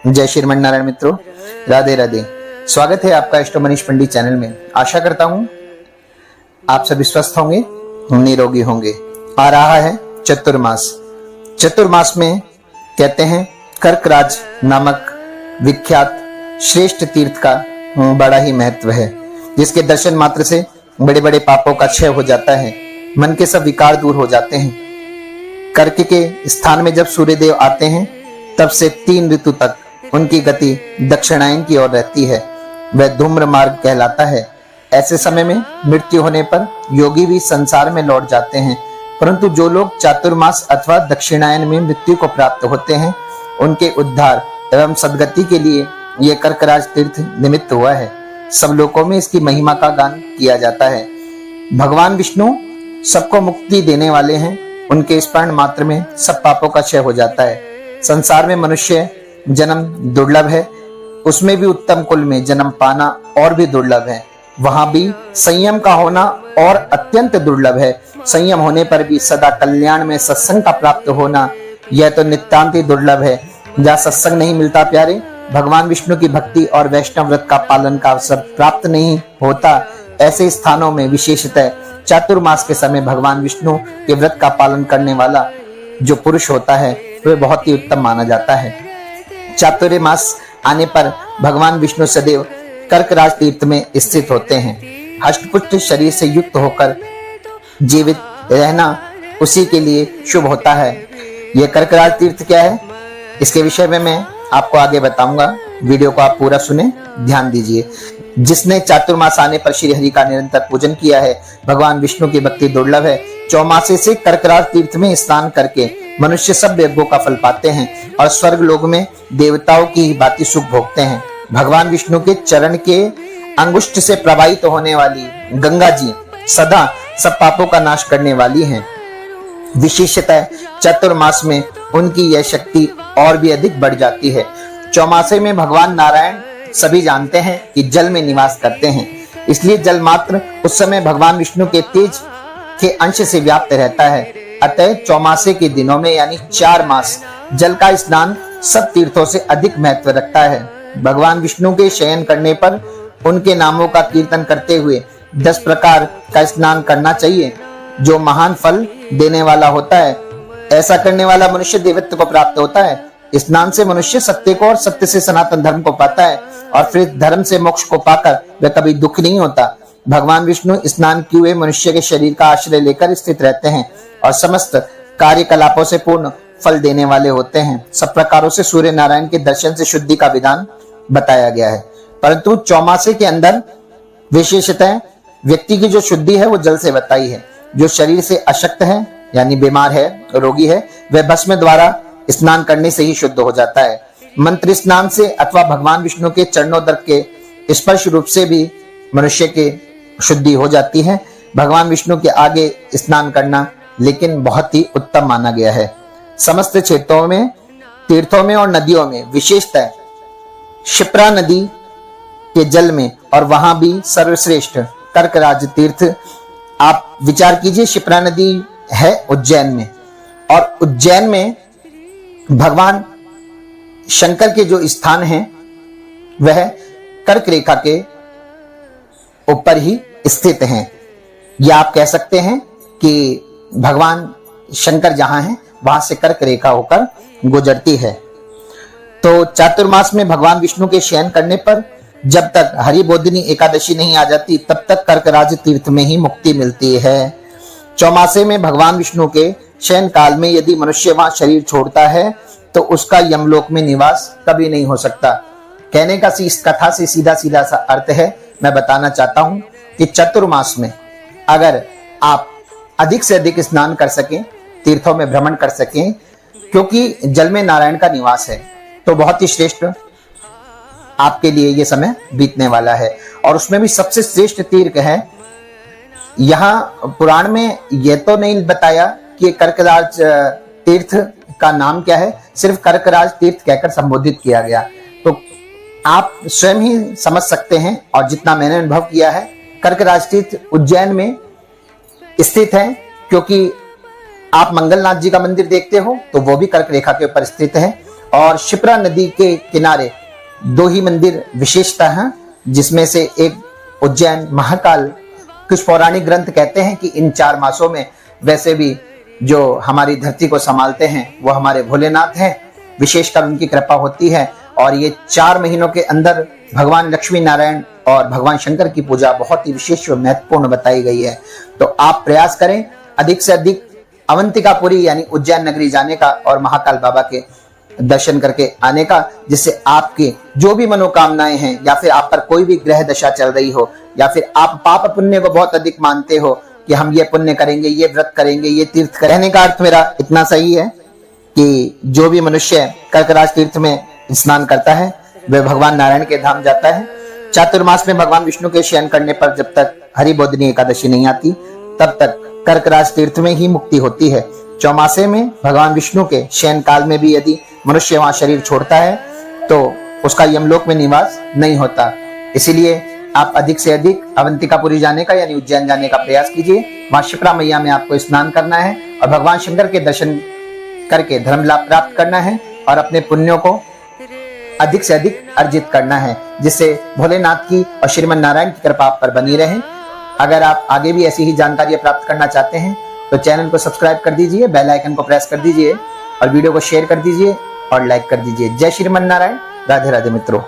जय श्रीमन नारायण मित्रों, राधे राधे। स्वागत है आपका एस्ट्रो मनीष पंडित चैनल में। आशा करता हूं आप सभी स्वस्थ होंगे, निरोगी होंगे। आ रहा है चतुर्मास। चतुर्मास में कहते हैं कर्कराज नामक विख्यात श्रेष्ठ तीर्थ का बड़ा ही महत्व है, जिसके दर्शन मात्र से बड़े बड़े पापों का क्षय हो जाता है, मन के सब विकार दूर हो जाते हैं। कर्क के स्थान में जब सूर्यदेव आते हैं तब से 3 ऋतु तक उनकी गति दक्षिणायन की ओर रहती है। वह धूम्र मार्ग कहलाता है। ऐसे समय में मृत्यु होने पर योगी भी संसार में लौट जाते हैं, परंतु जो लोग चातुर्मास अथवा दक्षिणायन में मृत्यु को प्राप्त होते हैं, उनके उद्धार एवं सद्गति के लिए यह कर्कराज तीर्थ निमित्त हुआ है। सब लोकों में इसकी महिमा का गान किया जाता है। भगवान विष्णु सबको मुक्ति देने वाले हैं। उनके स्मरण मात्र में सब पापों का क्षय हो जाता है। संसार में मनुष्य जन्म दुर्लभ है, उसमें भी उत्तम कुल में जन्म पाना और भी दुर्लभ है। वहां भी संयम का होना और अत्यंत दुर्लभ है। संयम होने पर भी सदा कल्याण में सत्संग का प्राप्त होना, यह तो नितांत ही दुर्लभ है। जहाँ सत्संग नहीं मिलता प्यारे, भगवान विष्णु की भक्ति और वैष्णव व्रत का पालन का अवसर प्राप्त नहीं होता, ऐसे स्थानों में विशेषतः चातुर्मास के समय भगवान विष्णु के व्रत का पालन करने वाला जो पुरुष होता है वह बहुत ही उत्तम माना जाता है। चातुर्मास आने पर भगवान विष्णु सदैव कर्कराज तीर्थ में स्थित होते हैं। हष्टपुष्ट शरीर से युक्त होकर जीवित रहना उसी के लिए शुभ होता है। यह कर्कराज तीर्थ क्या है, इसके विषय में मैं आपको आगे बताऊंगा। वीडियो को आप पूरा सुने, ध्यान दीजिए। जिसने चातुर्मास आने पर श्री हरि का निरंतर पूजन किया है, भगवान विष्णु की भक्ति दुर्लभ है। चौमासे से कर्कराज तीर्थ में स्नान करके मनुष्य सब यज्ञों का फल पाते हैं और स्वर्ग लोक में देवताओं की भांति सुख भोगते हैं। भगवान विष्णु के चरण के अंगुष्ठ से प्रवाहित होने वाली गंगा जी सदा सब पापों का नाश करने वाली हैं। विशेषतः चतुर्मास में उनकी यह शक्ति और भी अधिक बढ़ जाती है। चौमासे में भगवान नारायण सभी जानते हैं कि जल में निवास करते हैं, इसलिए जल मात्र उस समय भगवान विष्णु के तेज के अंश से व्याप्त रहता है। अतः चौमासे के दिनों में यानी 4 मास जल का स्नान सब तीर्थों से अधिक महत्व रखता है। भगवान विष्णु के शयन करने पर उनके नामों का कीर्तन करते हुए 10 प्रकार का स्नान करना चाहिए, जो महान फल देने वाला होता है। ऐसा करने वाला मनुष्य देवत्व को प्राप्त होता है। स्नान से मनुष्य सत्य को और सत्य से सनातन धर्म को पाता है और फिर धर्म से मोक्ष को पाकर वह कभी दुख नहीं होता। भगवान विष्णु स्नान किए हुए मनुष्य के शरीर का आश्रय लेकर स्थित रहते हैं और समस्त कार्यकलापों से पूर्ण फल देने वाले होते हैं। सब प्रकारों से सूर्य नारायण के दर्शन से शुद्धि का विधान बताया गया है, परंतु चौमासे के अंदर विशेषतः व्यक्ति की जो शुद्धि है वो जल से बताई है। जो शरीर से अशक्त है यानी बीमार है, रोगी है, वह भस्म द्वारा स्नान करने से ही शुद्ध हो जाता है। मंत्र स्नान से अथवा भगवान विष्णु के चरणोदर के स्पर्श रूप से भी मनुष्य के शुद्धि हो जाती है। भगवान विष्णु के आगे स्नान करना लेकिन बहुत ही उत्तम माना गया है। समस्त क्षेत्रों में, तीर्थों में और नदियों में, विशेषतः क्षिप्रा नदी के जल में, और वहां भी सर्वश्रेष्ठ कर्कराज तीर्थ। आप विचार कीजिए, क्षिप्रा नदी है उज्जैन में, और उज्जैन में भगवान शंकर के जो स्थान है वह कर्क रेखा के ऊपर ही स्थित हैं। या आप कह सकते हैं कि भगवान शंकर जहां हैं वहां से कर्क रेखा होकर गुजरती है। तो चातुर्मास में भगवान विष्णु के शयन करने पर जब तक हरिबोधिनी एकादशी नहीं आ जाती तब तक कर्कराज तीर्थ में ही मुक्ति मिलती है। चौमासे में भगवान विष्णु के शयन काल में यदि मनुष्य वहां शरीर छोड़ता है तो उसका यमलोक में निवास कभी नहीं हो सकता। कहने का इस कथा से सीधा सीधा सा अर्थ है, मैं बताना चाहता हूं कि चतुर्मास में अगर आप अधिक से अधिक स्नान कर सकें, तीर्थों में भ्रमण कर सकें, क्योंकि जल में नारायण का निवास है, तो बहुत ही श्रेष्ठ आपके लिए ये समय बीतने वाला है। और उसमें भी सबसे श्रेष्ठ तीर्थ है, यहाँ पुराण में यह तो नहीं बताया कि कर्कराज तीर्थ का नाम क्या है, सिर्फ कर्कराज तीर्थ कहकर संबोधित किया गया। तो आप स्वयं ही समझ सकते हैं, और जितना मैंने अनुभव किया है, कर्कराज तीर्थ उज्जैन में स्थित है। क्योंकि आप मंगलनाथ जी का मंदिर देखते हो तो वो भी कर्क रेखा के ऊपर स्थित है, और शिप्रा नदी के किनारे 2 ही मंदिर विशेषता हैं, जिसमें से एक उज्जैन महाकाल। कुछ पौराणिक ग्रंथ कहते हैं कि इन 4 मासों में वैसे भी जो हमारी धरती को संभालते हैं वो हमारे भोलेनाथ हैं, विशेषकर उनकी कृपा होती है। और ये 4 महीनों के अंदर भगवान लक्ष्मी नारायण और भगवान शंकर की पूजा बहुत ही विशेष व महत्वपूर्ण बताई गई है। तो आप प्रयास करें अधिक से अधिक अवंतिकापुरी यानी उज्जैन नगरी जाने का और महाकाल बाबा के दर्शन करके आने का, जिससे आपकी जो भी मनोकामनाएं हैं या फिर आप पर कोई भी ग्रह दशा चल रही हो या फिर आप पाप पुण्य को बहुत अधिक मानते हो कि हम ये पुण्य करेंगे, ये व्रत करेंगे, ये तीर्थ करेंगे। कहने का अर्थ मेरा इतना सही है कि जो भी मनुष्य कर्कराज तीर्थ में स्नान करता है वह भगवान नारायण के धाम जाता है। चातुर्मास में भगवान विष्णु के शयन करने पर जब तक हरिबोधिनी एकादशी नहीं आती तब तक कर्कराज तीर्थ में ही मुक्ति होती है। चौमासे में भगवान विष्णु के शयन काल में भी यदि मनुष्य वहां शरीर छोड़ता है तो उसका यमलोक में निवास नहीं होता। इसीलिए आप अधिक से अधिक अवंतिकापुरी जाने का यानी उज्जैन जाने का प्रयास कीजिए। वहां शिप्रा मैया में आपको स्नान करना है और भगवान शंकर के दर्शन करके धर्म लाभ प्राप्त करना है और अपने पुण्यों को अधिक से अधिक अर्जित करना है, जिससे भोलेनाथ की और श्रीमन नारायण की कृपा आप पर बनी रहे। अगर आप आगे भी ऐसी ही जानकारी प्राप्त करना चाहते हैं तो चैनल को सब्सक्राइब कर दीजिए, बेल आइकन को प्रेस कर दीजिए और वीडियो को शेयर कर दीजिए और लाइक कर दीजिए। जय श्रीमन नारायण। राधे राधे मित्रों।